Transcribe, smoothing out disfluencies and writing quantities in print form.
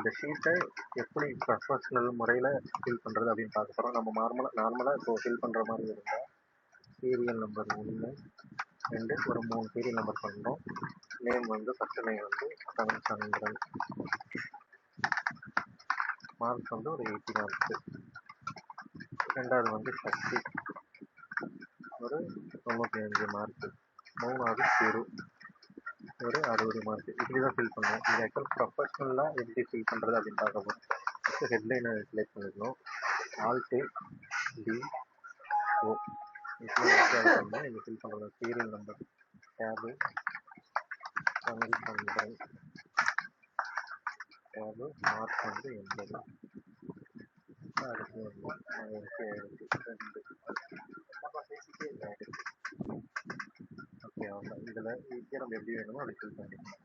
இந்த ஷீட்டை எப்படி ப்ரொஃபஷ்னல் முறையில் ஃபில் பண்ணுறது அப்படின்னு பார்க்க போகிறோம். நம்ம நார்மலாக இப்போ ஃபில் பண்ணுற மாதிரி இருந்தால் சீரியல் நம்பர் 1 2 ஒரு 3 சீரியல் நம்பர் பண்ணுறோம். நேம் வந்து ஃபஸ்ட்டு நேம் வந்து தமிழ்ச்சந்திரன், மார்க்ஸ் வந்து ஒரு 80 மார்க்ஸு. ரெண்டாவது வந்து சக்தி ஒரு 95 மார்க்கு. மூணாவது சிறு ஒரு 60 மார்க்கு. இப்படி தான் ஃபில் பண்ணுவோம். இது ஆக்சுவல் ப்ரொஃபஷ்னலாக எப்படி ஃபில் பண்ணுறது அப்படின்னு பார்க்க போகிறோம். ஃபஸ்ட்டு ஹெட்லைனை செலக்ட் பண்ணிக்கணும். ஆல்ட்டு டி ஓ பண்ணால் நீங்கள் ஃபில் பண்ணுறது serial number tab Tamilchandran tab mark வந்து 80. அடுத்து வந்து 1072 ஓகே. அவ்வளோ இதில் ஈஸியாக நம்ம எப்படி வேணுமோ அதை ஃபில் பண்ணிக்கலாம்.